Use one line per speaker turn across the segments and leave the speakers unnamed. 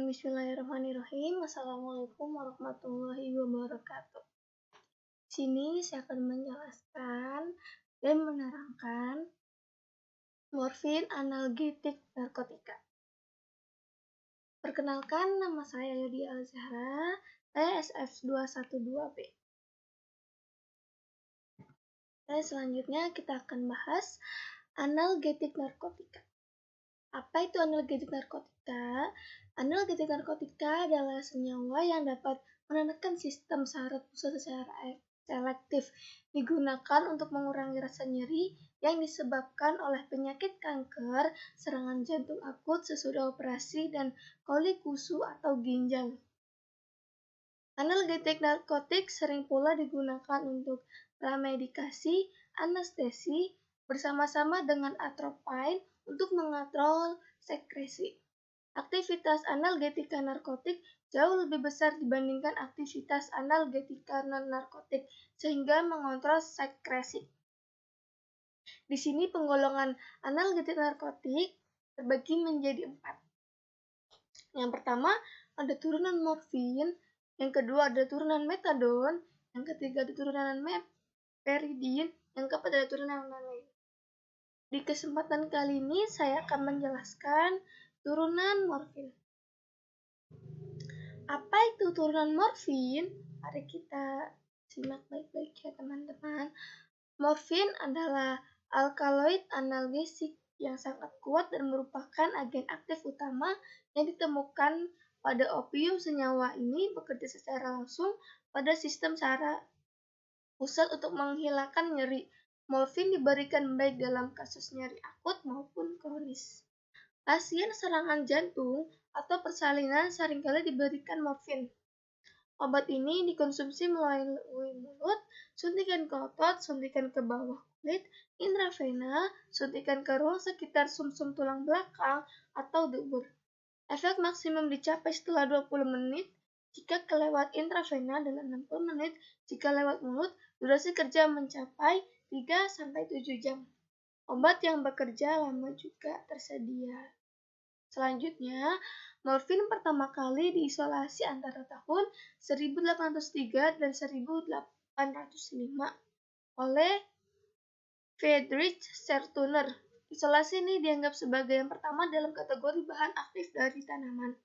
Bismillahirrahmanirrahim. Assalamualaikum warahmatullahi wabarakatuh. Di sini saya akan menjelaskan dan menerangkan morfin analgetik narkotika. Perkenalkan, nama saya Yudi Al-Zahra, saya SF212B. Selanjutnya kita akan bahas analgetik narkotika. Apa itu analgetik narkotika? Analgetik narkotika adalah senyawa yang dapat menekan sistem saraf pusat secara selektif, digunakan untuk mengurangi rasa nyeri yang disebabkan oleh penyakit kanker, serangan jantung akut sesudah operasi, dan kolik usus atau ginjal. Analgetik narkotik sering pula digunakan untuk pramedikasi, anestesi, bersama-sama dengan atropine untuk mengontrol sekresi. Aktivitas analgetika narkotik jauh lebih besar dibandingkan aktivitas analgetika non-narkotik, sehingga mengontrol sekresi. Di sini penggolongan analgetik narkotik terbagi menjadi 4. Yang pertama ada turunan morfin, yang kedua ada turunan metadon, yang ketiga ada turunan meperidin, yang keempat ada turunan lain. Di kesempatan kali ini saya akan menjelaskan turunan morfin. Apa itu turunan morfin? Mari kita simak baik-baik ya teman-teman. Morfin adalah alkaloid analgesik yang sangat kuat dan merupakan agen aktif utama yang ditemukan pada opium. Senyawa ini bekerja secara langsung pada sistem saraf pusat untuk menghilangkan nyeri. Morfin diberikan baik dalam kasus nyeri akut maupun kronis. Pasien serangan jantung atau persalinan seringkali diberikan morfin. Obat ini dikonsumsi melalui mulut, suntikan ke otot, suntikan ke bawah kulit, intravena, suntikan ke ruang sekitar sumsum tulang belakang atau dubur. Efek maksimum dicapai setelah 20 menit jika kelewat intravena dan 60 menit jika lewat mulut. Durasi kerja mencapai 3-7 jam. Obat yang bekerja lama juga tersedia. Selanjutnya, morfin pertama kali diisolasi antara tahun 1803 dan 1805 oleh Friedrich Sertuner. Isolasi ini dianggap sebagai yang pertama dalam kategori bahan aktif dari tanaman.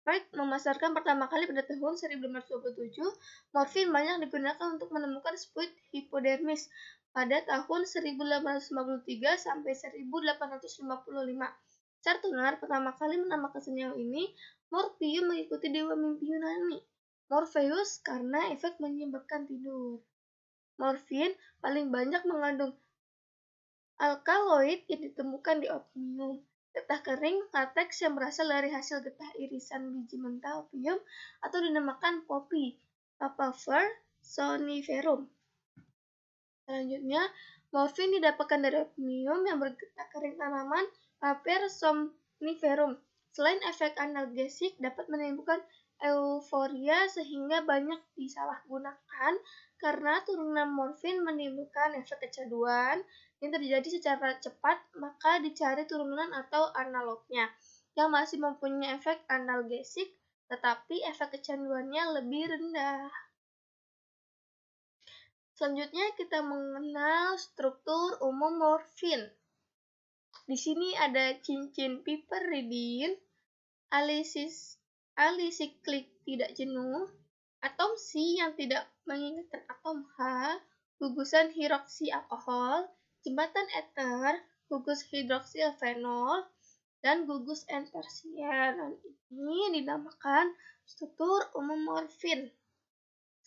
Wright memasarkan pertama kali pada tahun 1827. Morfin banyak digunakan untuk menemukan fluid hipodermis pada tahun 1853 sampai 1855. Sertuner pertama kali menamakan senyawa ini morfium mengikuti dewa mimpi Yunani, Morpheus, karena efek menyebabkan tidur. Morfin paling banyak mengandung alkaloid yang ditemukan di opium, getah kering, lateks yang berasal dari hasil getah irisan biji mentah opium atau dinamakan poppy, Papaver somniferum. Selanjutnya, morfin didapatkan dari opium yang bergetah kering tanaman Papaver somniferum. Selain efek analgesik, dapat menimbulkan euforia sehingga banyak disalahgunakan karena turunan morfin menimbulkan efek kecanduan yang terjadi secara cepat, maka dicari turunan atau analognya yang masih mempunyai efek analgesik tetapi efek kecanduannya lebih rendah. Selanjutnya kita mengenal struktur umum morfin. Di sini ada cincin piperidin, alisiklik tidak jenuh, atom C yang tidak mengingatkan atom H, gugusan hidroksi alkohol, jembatan eter, gugus hidroksil fenol, dan gugus N tersier. Dan ini dinamakan struktur umum morfin.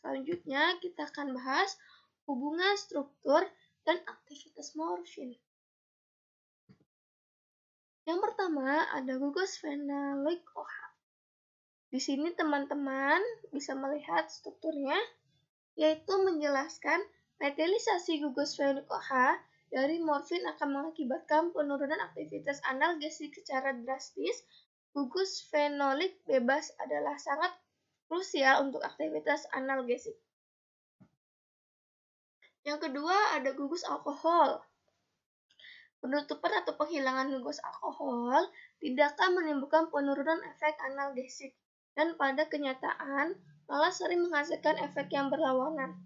Selanjutnya kita akan bahas hubungan struktur dan aktivitas morfin. Yang pertama ada gugus phenolic OH. Di sini teman-teman bisa melihat strukturnya, yaitu menjelaskan metilisasi gugus phenolic OH dari morfin akan mengakibatkan penurunan aktivitas analgesik secara drastis. Gugus fenolik bebas adalah sangat krusial untuk aktivitas analgesik. Yang kedua ada gugus alkohol. Penutupan atau penghilangan gugus alkohol tidak akan menimbulkan penurunan efek analgesik, dan pada kenyataan malah sering menghasilkan efek yang berlawanan.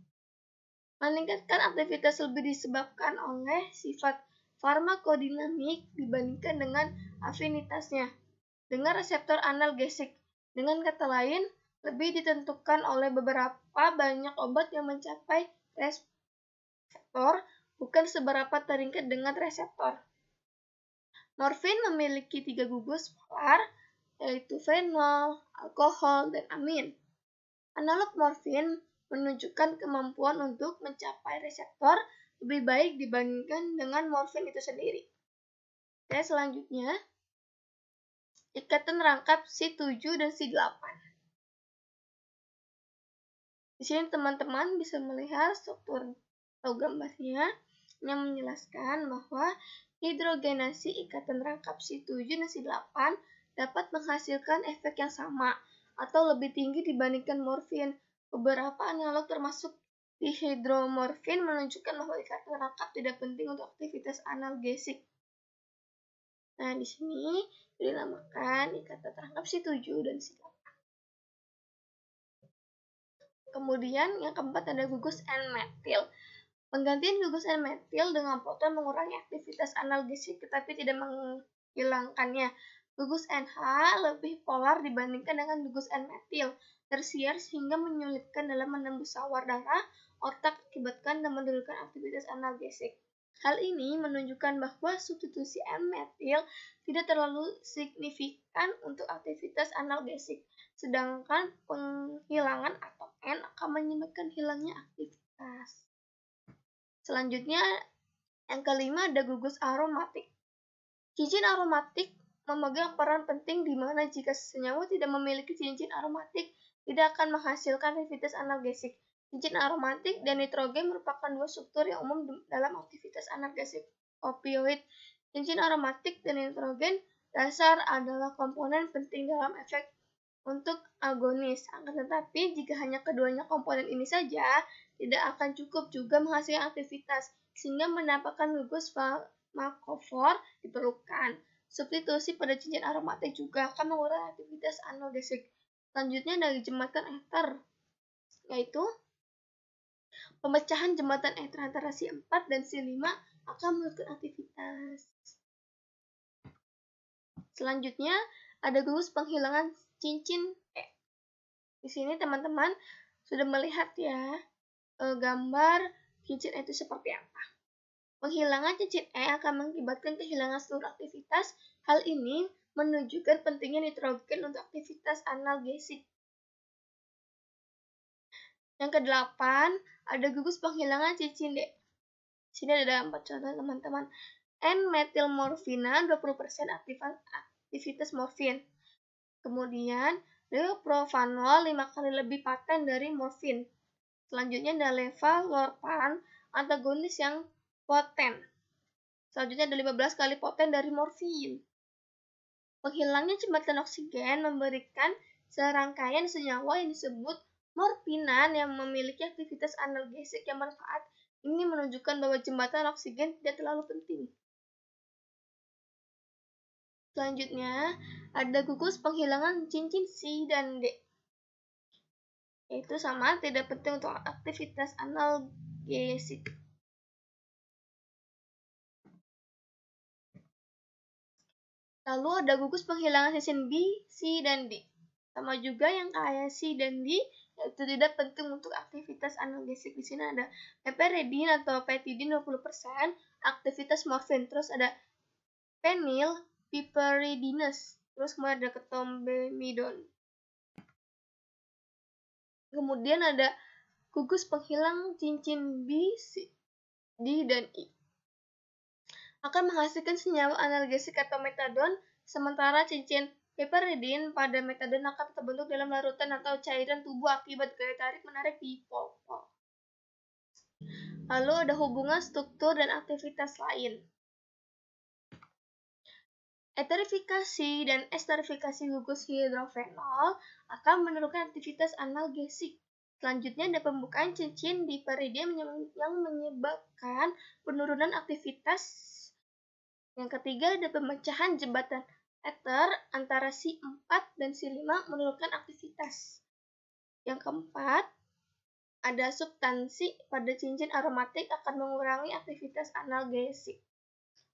Meningkatkan aktivitas lebih disebabkan oleh sifat farmakodinamik dibandingkan dengan afinitasnya dengan reseptor analgesik. Dengan kata lain, lebih ditentukan oleh beberapa banyak obat yang mencapai reseptor, bukan seberapa terikat dengan reseptor. Morfin memiliki 3 gugus polar, yaitu fenol, alkohol, dan amin. Analog morfin menunjukkan kemampuan untuk mencapai reseptor lebih baik dibandingkan dengan morfin itu sendiri. Oke, selanjutnya, ikatan rangkap C7 dan C8. Di sini teman-teman bisa melihat struktur atau gambarnya yang menjelaskan bahwa hidrogenasi ikatan rangkap C7 dan C8 dapat menghasilkan efek yang sama atau lebih tinggi dibandingkan morfin. Beberapa analog termasuk dihidromorfin menunjukkan bahwa ikatan rangkap tidak penting untuk aktivitas analgesik. Nah, di sini dinamakan ikatan rangkap C7 dan C8. Kemudian yang keempat ada gugus N-metil. Penggantian gugus N-metil dengan proton mengurangi aktivitas analgesik tetapi tidak menghilangkannya. Gugus NH lebih polar dibandingkan dengan gugus N-metil tersier sehingga menyulitkan dalam menembus sawar darah otak akibatkan dan menurunkan aktivitas analgesik. Hal ini menunjukkan bahwa substitusi N-metil tidak terlalu signifikan untuk aktivitas analgesik, sedangkan penghilangan atom N akan menyebabkan hilangnya aktivitas. Selanjutnya, yang kelima ada gugus aromatik. Cincin aromatik memegang peran penting di mana jika senyawa tidak memiliki cincin aromatik, tidak akan menghasilkan aktivitas analgesik. Cincin aromatik dan nitrogen merupakan dua struktur yang umum dalam aktivitas analgesik opioid. Cincin aromatik dan nitrogen dasar adalah komponen penting dalam efek untuk agonis. Akan tetapi, jika hanya keduanya komponen ini saja, tidak akan cukup juga menghasilkan aktivitas, sehingga mendapatkan gugus farmakofor diperlukan. Substitusi pada cincin aromatik juga akan mengurangi aktivitas analgesik. Selanjutnya dari jembatan ether, yaitu pemecahan jembatan ether antara C4 dan C5 akan menurunkan aktivitas. Selanjutnya ada gugus penghilangan cincin E. Di sini teman-teman sudah melihat ya gambar cincin E itu seperti apa. Penghilangan cincin E akan mengakibatkan kehilangan seluruh aktivitas. Hal ini menunjukkan pentingnya nitrogen untuk aktivitas analgesik. Yang kedelapan, ada gugus penghilangan cincin D. Di sini ada 4 contoh teman-teman. N-metilmorfina 20% aktivitas morfin. Kemudian, deopropanol 5 kali lebih paten dari morfin. Selanjutnya ada levonorpan, antagonis yang poten. Selanjutnya ada 15 kali poten dari morfin. Penghilangnya jembatan oksigen memberikan serangkaian senyawa yang disebut morfinan yang memiliki aktivitas analgesik yang bermanfaat. Ini menunjukkan bahwa jembatan oksigen tidak terlalu penting. Selanjutnya, ada gugus penghilangan cincin C dan D. Yaitu sama, tidak penting untuk aktivitas analgesik. Lalu ada gugus penghilangan cincin B, C, dan D. Sama juga yang kayak C dan D, yaitu tidak penting untuk aktivitas analgesik. Di sini ada heparidin atau petidin 20%, aktivitas morfin. Terus ada penil, piperidinase. Terus kemudian ada ketombemidon. Kemudian ada gugus penghilang cincin B, C, D, dan E. Akan menghasilkan senyawa analgesik atau metadon, sementara cincin piperidin pada metadon akan terbentuk dalam larutan atau cairan tubuh akibat gaya tarik-menarik di pol-pol. Lalu ada hubungan struktur dan aktivitas lain. Eterifikasi dan esterifikasi gugus hidrofenol akan menurunkan aktivitas analgesik. Selanjutnya ada pembukaan cincin di piperidin yang menyebabkan penurunan aktivitas Yang ketiga ada pemecahan jembatan ether antara Si4 dan Si5 menurunkan aktivitas. Yang keempat, ada substansi pada cincin aromatik akan mengurangi aktivitas analgesik.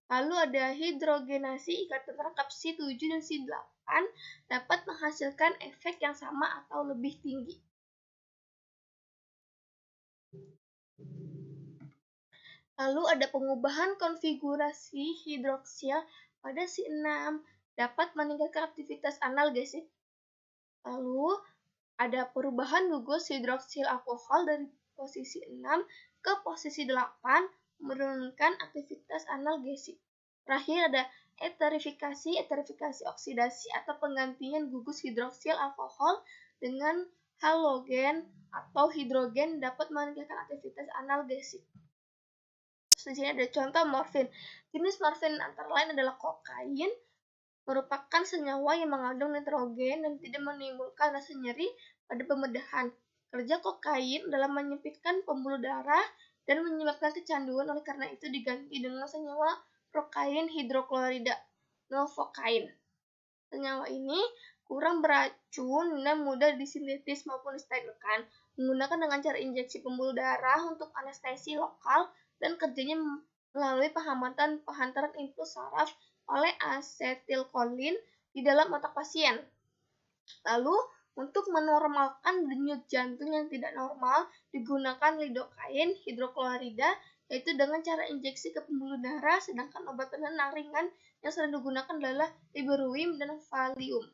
Lalu ada hidrogenasi ikatan rangkap Si7 dan Si8 dapat menghasilkan efek yang sama atau lebih tinggi. Lalu ada pengubahan konfigurasi hidroksil pada Si6 dapat meningkatkan aktivitas analgesik. Lalu ada perubahan gugus hidroksil alkohol dari posisi 6 ke posisi 8 menurunkan aktivitas analgesik. Terakhir ada eterifikasi oksidasi atau penggantian gugus hidroksil alkohol dengan halogen atau hidrogen dapat meningkatkan aktivitas analgesik. Di sini ada contoh morfin. Jenis morfin antara lain adalah kokain, merupakan senyawa yang mengandung nitrogen dan tidak menimbulkan rasa nyeri pada pembedahan. Kerja kokain dalam menyempitkan pembuluh darah dan menyebabkan kecanduan, oleh karena itu diganti dengan senyawa prokain hidroklorida, novokain. Senyawa ini kurang beracun dan mudah disintetis maupun disterilkan, menggunakan dengan cara injeksi pembuluh darah untuk anestesi lokal dan kerjanya melalui penghantaran impuls saraf oleh asetilkolin di dalam otak pasien. Lalu, untuk menormalkan denyut jantung yang tidak normal, digunakan lidokain hidroklorida, yaitu dengan cara injeksi ke pembuluh darah, sedangkan obat penenang ringan yang sering digunakan adalah ibuprofen dan Valium.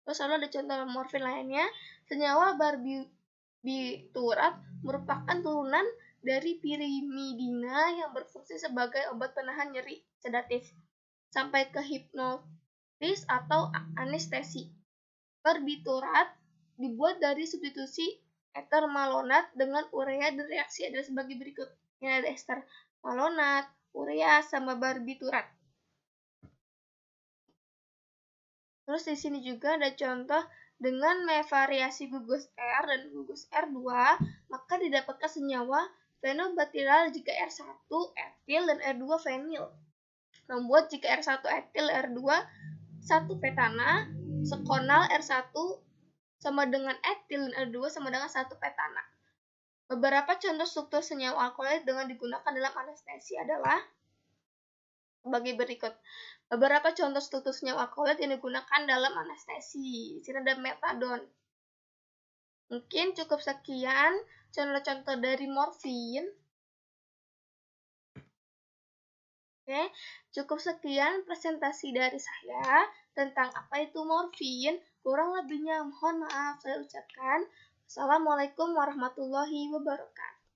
Terus lalu ada contoh morfin lainnya, senyawa barbiturat merupakan turunan dari pirimidina yang berfungsi sebagai obat penahan nyeri sedatif sampai ke hipnotis atau anestesi. Barbiturat dibuat dari substitusi ester malonat dengan urea dan reaksi adalah sebagai berikut. Ini ada ester malonat, urea, sama barbiturat. Terus di sini juga ada contoh dengan variasi gugus R dan gugus R2, maka didapatkan senyawa fenobatiral jika R1 etil dan R2 fenil. Membuat jika R1 etil, R2 1 petana, sekonal R1 sama dengan etil dan R2 sama dengan 1 petana. Beberapa contoh struktur senyawa alkaloid dengan digunakan dalam anestesi adalah sebagai berikut. Beberapa contoh struktur senyawa alkaloid yang digunakan dalam anestesi. Di sini ada metadon. Mungkin cukup sekian contoh-contoh dari morfin. Oke, cukup sekian presentasi dari saya tentang apa itu morfin. Kurang lebihnya mohon maaf saya ucapkan. Assalamualaikum warahmatullahi wabarakatuh.